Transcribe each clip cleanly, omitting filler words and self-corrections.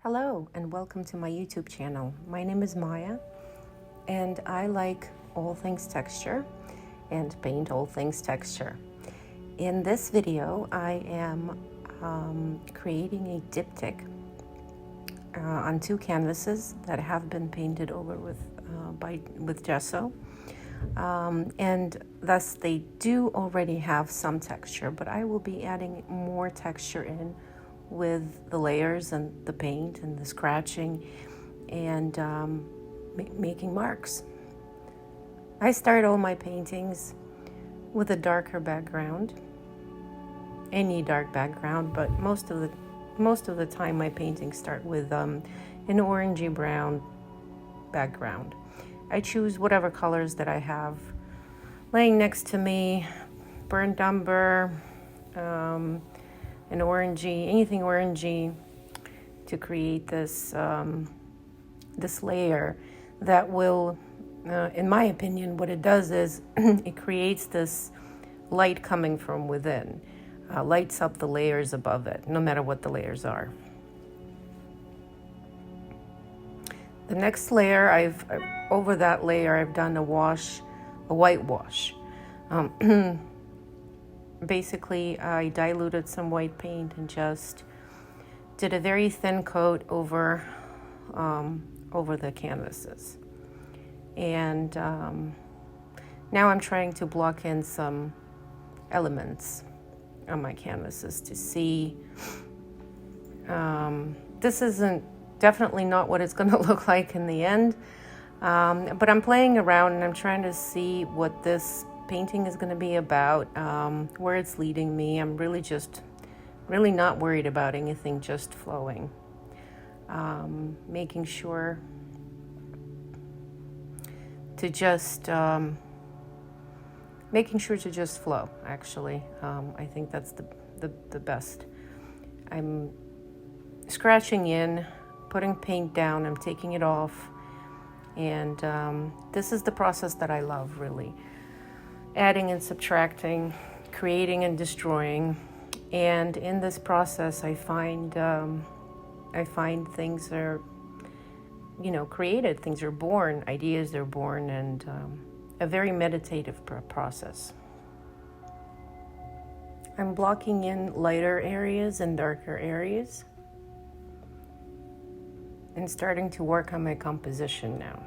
Hello and welcome to my YouTube channel. My name is Maya and I like all things texture and paint all things texture. In this video I am creating a diptych on two canvases that have been painted over with gesso. And thus they do already have some texture, but I will be adding more texture in with the layers and the paint and the scratching and making marks. I start all my paintings with a darker background, any dark background, but most of the time my paintings start with an orangey brown background. I choose whatever colors that I have laying next to me, burnt umber, an orangey, anything orangey, to create this this layer that will, in my opinion, what it does is it creates this light coming from within, lights up the layers above it, no matter what the layers are. The next layer, over that layer, I've done a whitewash. Basically, I diluted some white paint and just did a very thin coat over the canvases. And now I'm trying to block in some elements on my canvases to see. This isn't definitely not what it's going to look like in the end, but I'm playing around and I'm trying to see what this painting is going to be about, where it's leading me. I'm really not worried about anything just flowing. Making sure to just flow, actually. I think that's the best. I'm scratching in, putting paint down, I'm taking it off, and this is the process that I love, really. Adding and subtracting, creating and destroying, and in this process I find things are, created, things are born, ideas are born, and a very meditative process. I'm blocking in lighter areas and darker areas and starting to work on my composition now.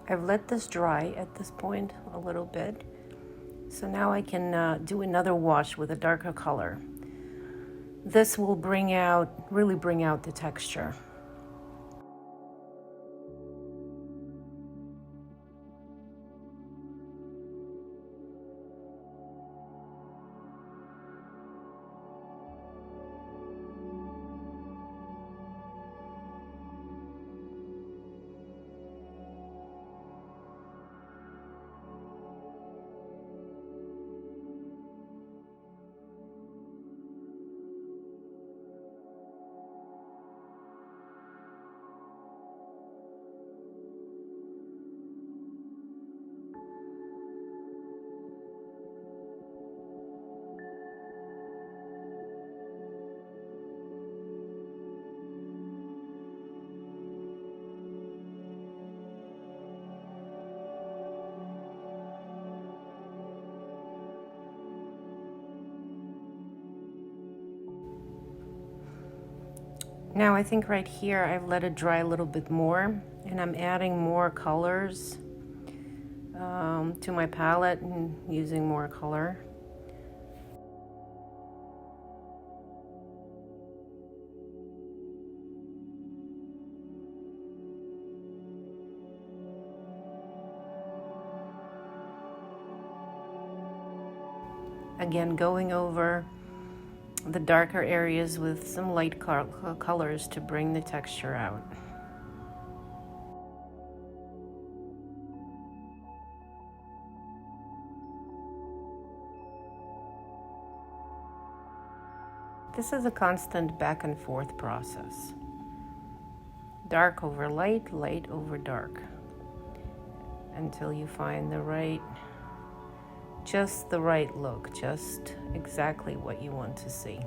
I've let this dry at this point a little bit, so now I can do another wash with a darker color. This will really bring out the texture. Now I think right here I've let it dry a little bit more, and I'm adding more colors to my palette and using more color. Again, going over the darker areas with some light colors to bring the texture out. This is a constant back and forth process. Dark over light, light over dark, until you find the right, just the right look, just exactly what you want to see.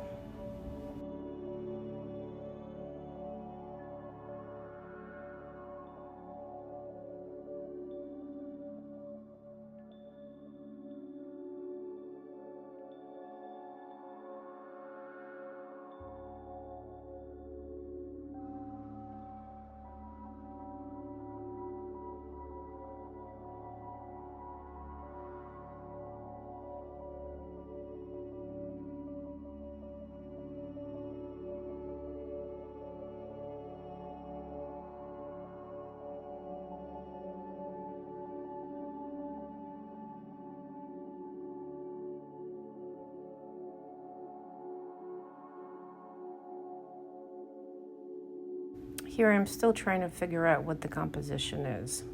Here I'm still trying to figure out what the composition is.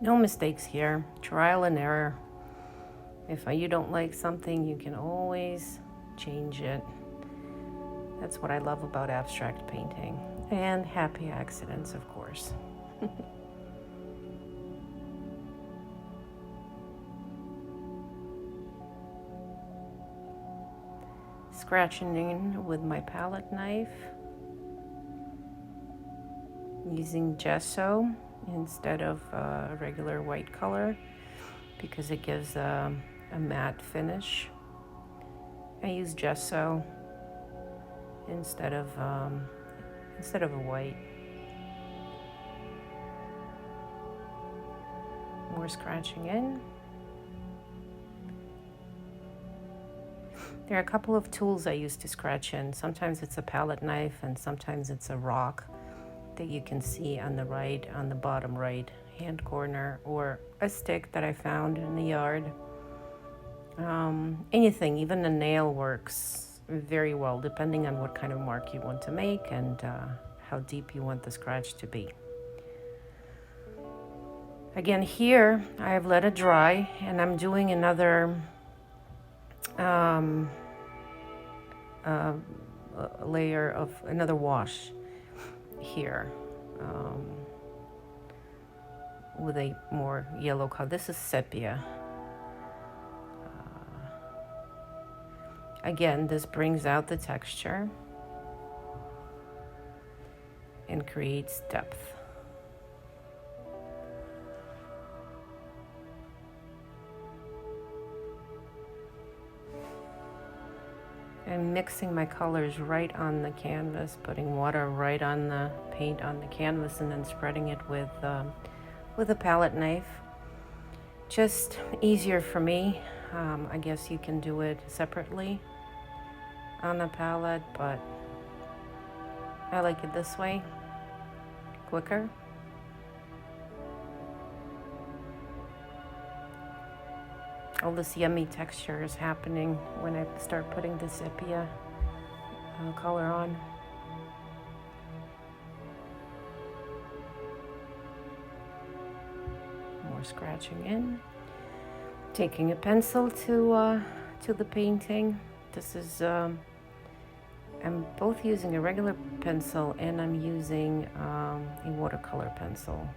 No mistakes here, trial and error. If you don't like something, you can always change it. That's what I love about abstract painting. And happy accidents, of course. Scratching in with my palette knife. Using gesso instead of regular white color because it gives a matte finish. I use gesso instead of a white. More scratching in. There are a couple of tools I use to scratch in. Sometimes it's a palette knife and sometimes it's a rock that you can see on the bottom right hand corner, or a stick that I found in the yard. Anything, even a nail works very well depending on what kind of mark you want to make and how deep you want the scratch to be. Again, here I've let it dry and I'm doing another layer of another wash here with a more yellow color. This is sepia. Again, this brings out the texture and creates depth. I'm mixing my colors right on the canvas, putting water right on the paint on the canvas, and then spreading it with a palette knife. Just easier for me. I guess you can do it separately on the palette, but I like it this way, quicker. All this yummy texture is happening when I start putting the sepia color on. More scratching in. Taking a pencil to the painting. This is I'm both using a regular pencil and I'm using a watercolor pencil.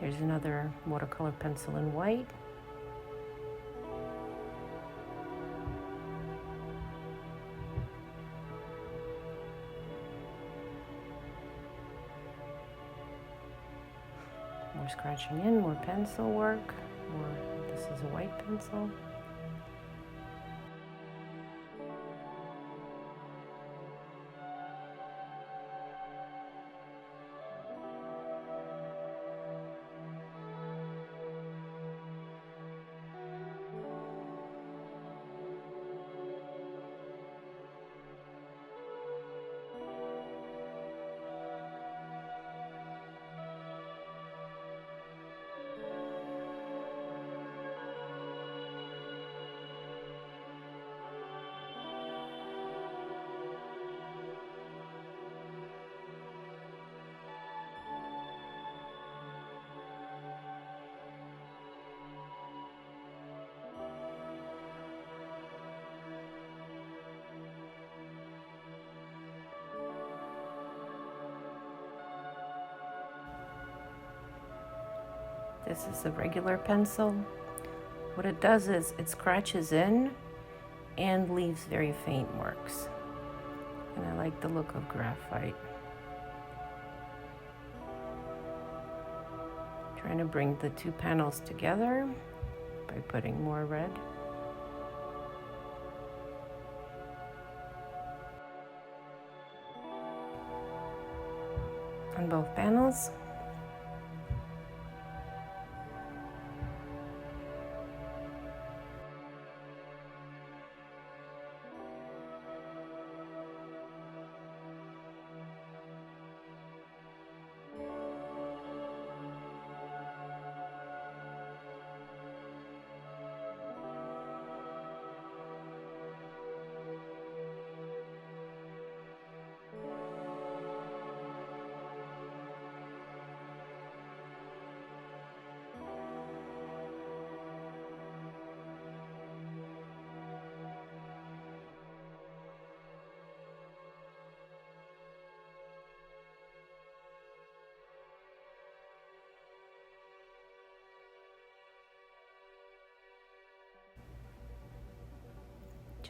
Here's another watercolor pencil in white. scratching in, more pencil work, this is a white pencil. This is a regular pencil. What it does is it scratches in and leaves very faint marks. And I like the look of graphite. Trying to bring the two panels together by putting more red. On both panels.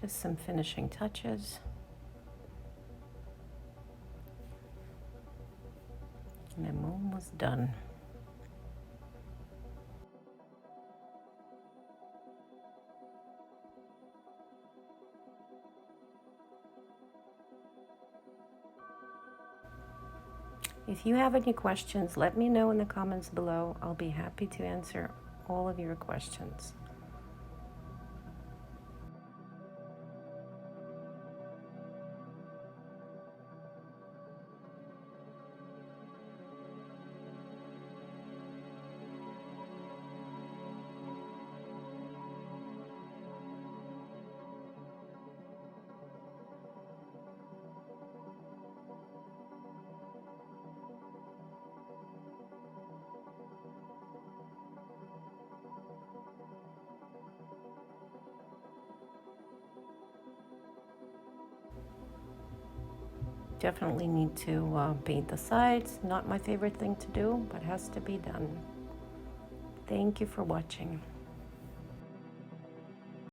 Just some finishing touches. And I'm almost done. If you have any questions, let me know in the comments below. I'll be happy to answer all of your questions. Definitely need to paint the sides. Not my favorite thing to do, but has to be done. Thank you for watching.